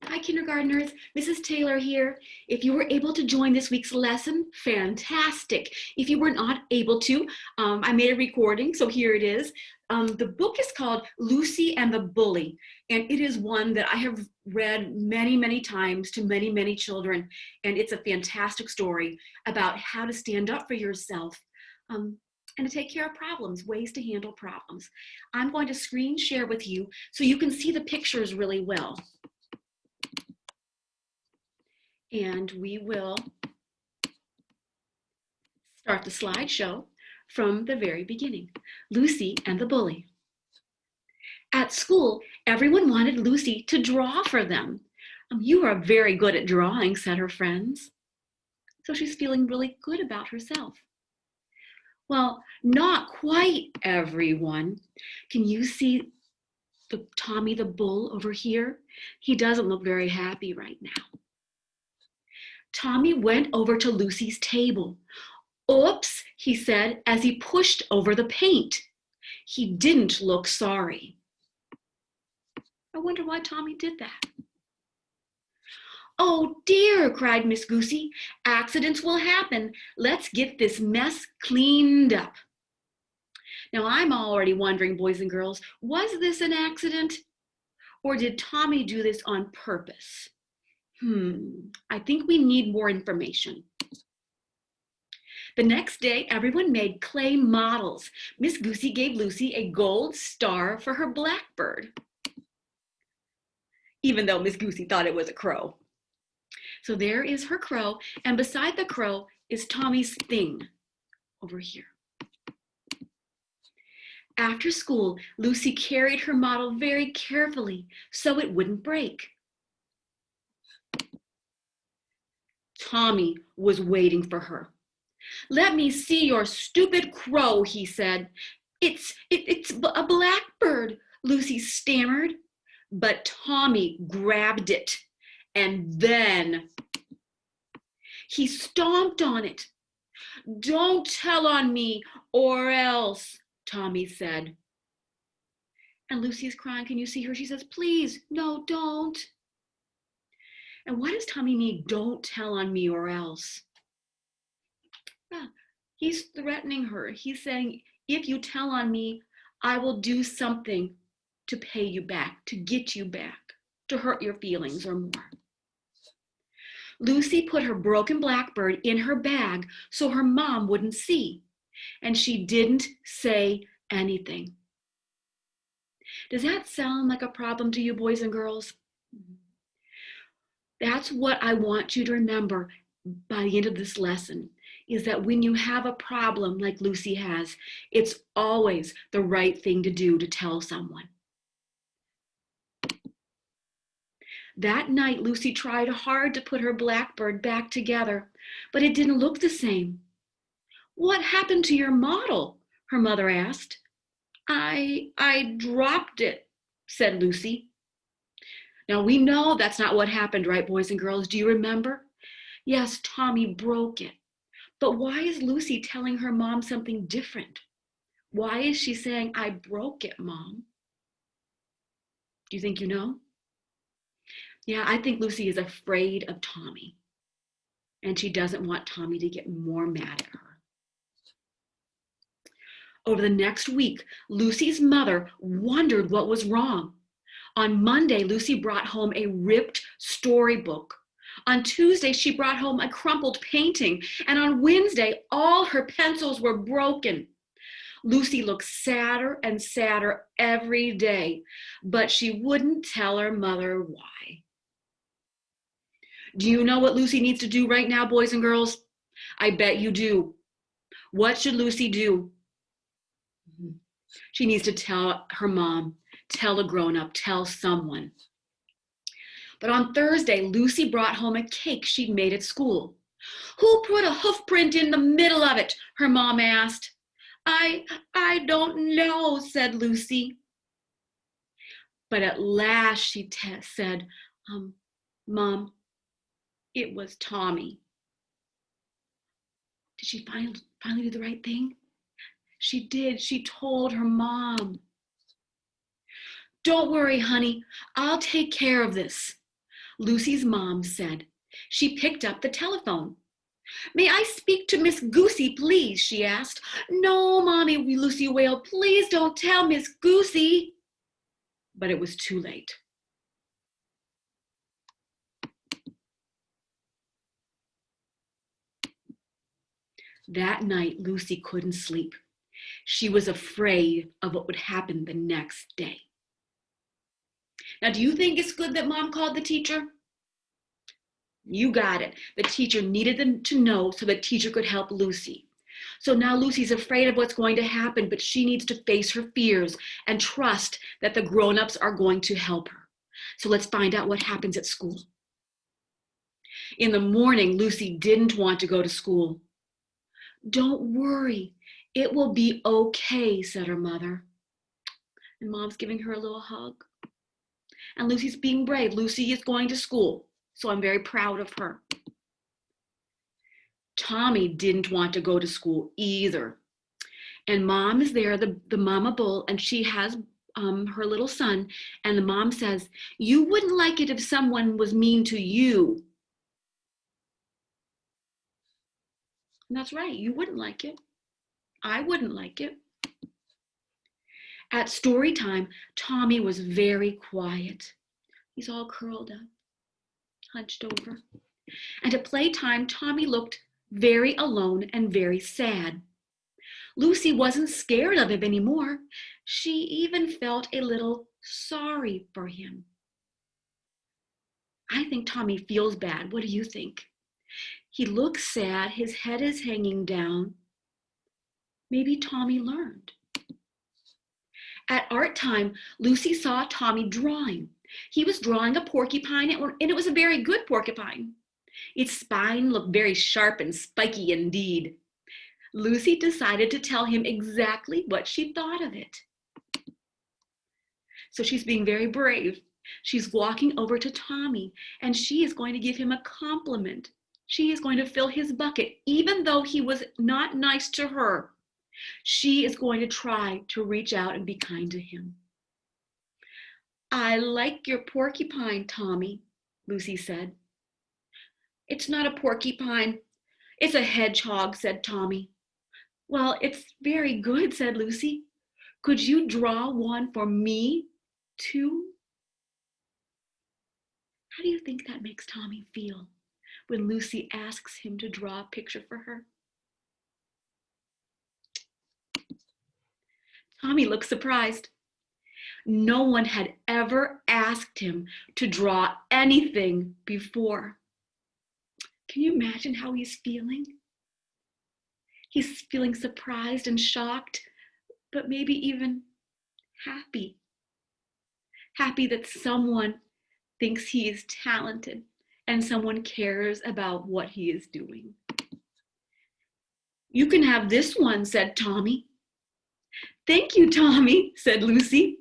Hi, kindergartners. Mrs. Taylor here. If you were able to join this week's lesson, fantastic. If you were not able to, I made a recording, so here it is. The book is called Lucy and the Bully, and it is one that I have read many, many times to many, many children, and it's a fantastic story about how to stand up for yourself and to take care of problems, ways to handle problems. I'm going to screen share with you so you can see the pictures really well. And we will start the slideshow from the very beginning. Lucy and the Bully. At school, everyone wanted Lucy to draw for them. You are very good at drawing, said her friends. So she's feeling really good about herself. Well, not quite everyone. Can you see Tommy the Bull over here? He doesn't look very happy right now. Tommy went over to Lucy's table. Oops, he said as he pushed over the paint. He didn't look sorry. I wonder why Tommy did that. Oh dear, cried Miss Goosey. Accidents will happen. Let's get this mess cleaned up. Now I'm already wondering, boys and girls, was this an accident? Or did Tommy do this on purpose? I think we need more information. The next day, everyone made clay models. Miss Goosey gave Lucy a gold star for her blackbird, even though Miss Goosey thought it was a crow. So there is her crow, and beside the crow is Tommy's thing over here. After school, Lucy carried her model very carefully so it wouldn't break. Tommy was waiting for her. Let me see your stupid crow, he said. It's a blackbird, Lucy stammered. But Tommy grabbed it, and then he stomped on it. Don't tell on me or else, Tommy said. And Lucy's crying. Can you see her? She says, please, no, don't. And what does Tommy mean, don't tell on me or else? Yeah, he's threatening her. He's saying, if you tell on me, I will do something to pay you back, to get you back, to hurt your feelings or more. Lucy put her broken blackbird in her bag so her mom wouldn't see, and she didn't say anything. Does that sound like a problem to you, boys and girls? That's what I want you to remember by the end of this lesson, is that when you have a problem like Lucy has, it's always the right thing to do to tell someone. That night, Lucy tried hard to put her blackbird back together, but it didn't look the same. What happened to your model? Her mother asked. I dropped it, said Lucy. Now we know that's not what happened, right, boys and girls? Do you remember? Yes, Tommy broke it. But why is Lucy telling her mom something different? Why is she saying, I broke it, Mom? Do you think you know? Yeah, I think Lucy is afraid of Tommy, and she doesn't want Tommy to get more mad at her. Over the next week, Lucy's mother wondered what was wrong. On Monday, Lucy brought home a ripped storybook. On Tuesday, she brought home a crumpled painting, and on Wednesday, all her pencils were broken. Lucy looked sadder and sadder every day, but she wouldn't tell her mother why. Do you know what Lucy needs to do right now, boys and girls? I bet you do. What should Lucy do? She needs to tell her mom, tell a grown-up, tell someone. But on Thursday, Lucy brought home a cake she'd made at school. Who put a hoof print in the middle of it? Her mom asked. I don't know, said Lucy. But at last she said, Mom, it was Tommy. Did she finally do the right thing? She did. She told her mom. Don't worry, honey. I'll take care of this, Lucy's mom said. She picked up the telephone. May I speak to Miss Goosey, please? She asked. No, Mommy, Lucy wailed. Please don't tell Miss Goosey. But it was too late. That night, Lucy couldn't sleep. She was afraid of what would happen the next day. Now, do you think it's good that Mom called the teacher? You got it. The teacher needed them to know so the teacher could help Lucy. So now Lucy's afraid of what's going to happen, but she needs to face her fears and trust that the grown-ups are going to help her. So let's find out what happens at school. In the morning, Lucy didn't want to go to school. Don't worry, it will be okay, said her mother. And Mom's giving her a little hug. And Lucy's being brave. Lucy is going to school, so I'm very proud of her. Tommy didn't want to go to school either. And Mom is there, the mama bull, and she has her little son. And the mom says, you wouldn't like it if someone was mean to you. And that's right, you wouldn't like it. I wouldn't like it. At story time, Tommy was very quiet. He's all curled up, hunched over. And at playtime, Tommy looked very alone and very sad. Lucy wasn't scared of him anymore. She even felt a little sorry for him. I think Tommy feels bad. What do you think? He looks sad. His head is hanging down. Maybe Tommy learned. At art time, Lucy saw Tommy drawing. He was drawing a porcupine, and it was a very good porcupine. Its spine looked very sharp and spiky indeed. Lucy decided to tell him exactly what she thought of it. So she's being very brave. She's walking over to Tommy, and she is going to give him a compliment. She is going to fill his bucket, even though he was not nice to her. She is going to try to reach out and be kind to him. I like your porcupine, Tommy, Lucy said. It's not a porcupine. It's a hedgehog, said Tommy. Well, it's very good, said Lucy. Could you draw one for me, too? How do you think that makes Tommy feel when Lucy asks him to draw a picture for her? Tommy looked surprised. No one had ever asked him to draw anything before. Can you imagine how he's feeling? He's feeling surprised and shocked, but maybe even happy. Happy that someone thinks he is talented and someone cares about what he is doing. You can have this one, said Tommy. Thank you, Tommy, said Lucy.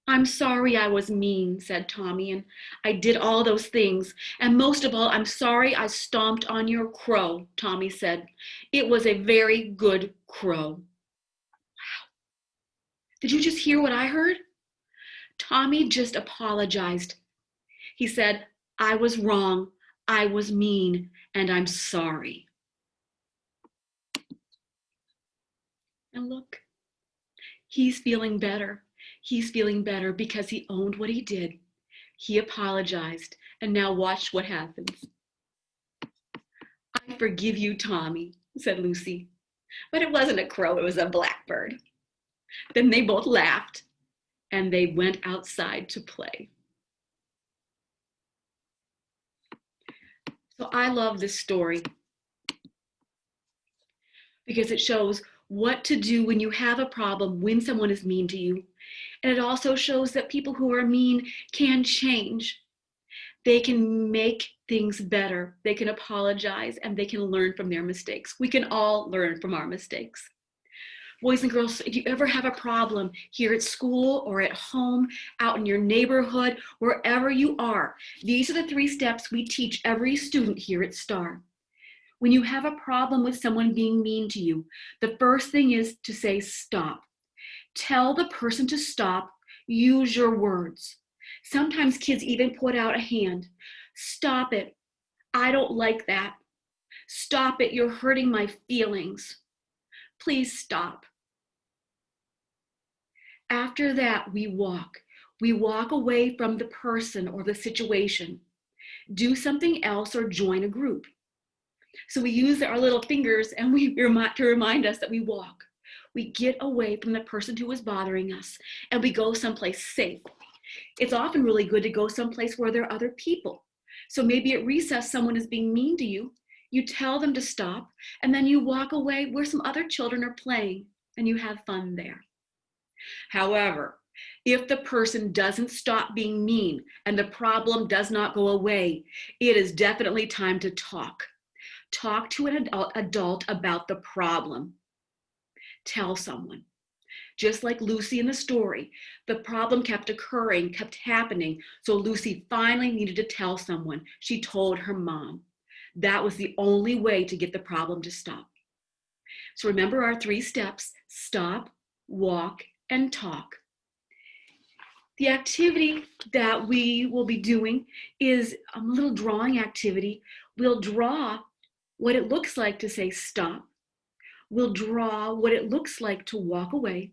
I'm sorry I was mean, said Tommy, and I did all those things. And most of all, I'm sorry I stomped on your crow, Tommy said. It was a very good crow. Wow. Did you just hear what I heard? Tommy just apologized. He said, I was wrong, I was mean, and I'm sorry. And look, he's feeling better. He's feeling better because he owned what he did. He apologized, and now watch what happens. I forgive you, Tommy, said Lucy. But it wasn't a crow, it was a blackbird. Then they both laughed, and they went outside to play. So I love this story because it shows what to do when you have a problem, when someone is mean to you. And it also shows that people who are mean can change. They can make things better. They can apologize and they can learn from their mistakes. We can all learn from our mistakes. Boys and girls, if you ever have a problem here at school or at home, out in your neighborhood, wherever you are, these are the 3 steps we teach every student here at STAR. When you have a problem with someone being mean to you, the first thing is to say stop. Tell the person to stop. Use your words. Sometimes kids even put out a hand. Stop it. I don't like that. Stop it. You're hurting my feelings. Please stop. After that, we walk. We walk away from the person or the situation. Do something else or join a group. So we use our little fingers and to remind us that we walk. We get away from the person who is bothering us and we go someplace safe. It's often really good to go someplace where there are other people. So maybe at recess, someone is being mean to you. You tell them to stop, and then you walk away where some other children are playing and you have fun there. However, if the person doesn't stop being mean and the problem does not go away, it is definitely time to talk. Talk to an adult about the problem. Tell someone. Just like Lucy in the story, the problem kept occurring, kept happening, so Lucy finally needed to tell someone. She told her mom. That was the only way to get the problem to stop. So remember our 3 steps: stop, walk, and talk. The activity that we will be doing is a little drawing activity. We'll draw what it looks like to say stop. We'll draw what it looks like to walk away,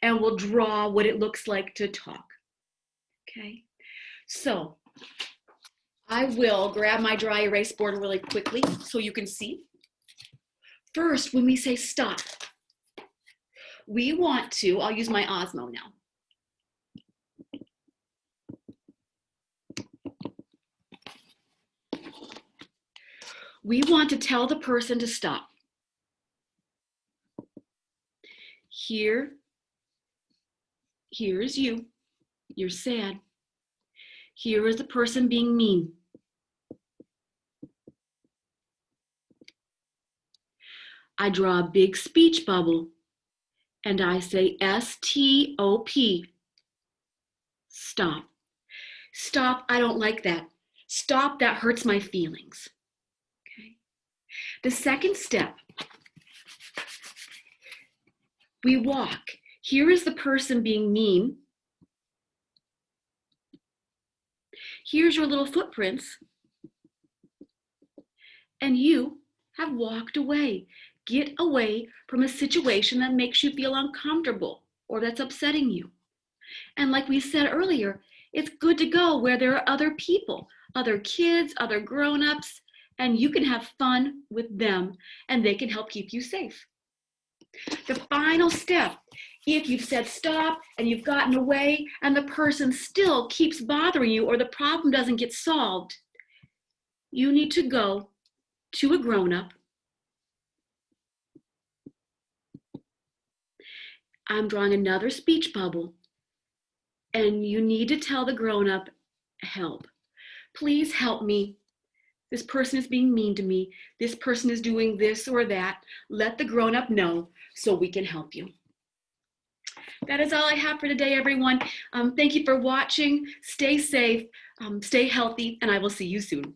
and we'll draw what it looks like to talk. Okay, so I will grab my dry erase board really quickly so you can see. First, when we say stop, we want to, I'll use my Osmo now. We want to tell the person to stop. Here is you. You're sad. Here is the person being mean. I draw a big speech bubble and I say S-T-O-P. Stop. Stop, I don't like that. Stop, that hurts my feelings. Okay. The second step, we walk. Here is the person being mean. Here's your little footprints. And you have walked away. Get away from a situation that makes you feel uncomfortable or that's upsetting you. And like we said earlier, it's good to go where there are other people, other kids, other grown-ups, and you can have fun with them and they can help keep you safe. The final step, if you've said stop and you've gotten away and the person still keeps bothering you or the problem doesn't get solved, you need to go to a grown-up. I'm drawing another speech bubble, and you need to tell the grown-up, help. Please help me. This person is being mean to me. This person is doing this or that. Let the grown-up know so we can help you. That is all I have for today, everyone. Thank you for watching. Stay safe, stay healthy, and I will see you soon.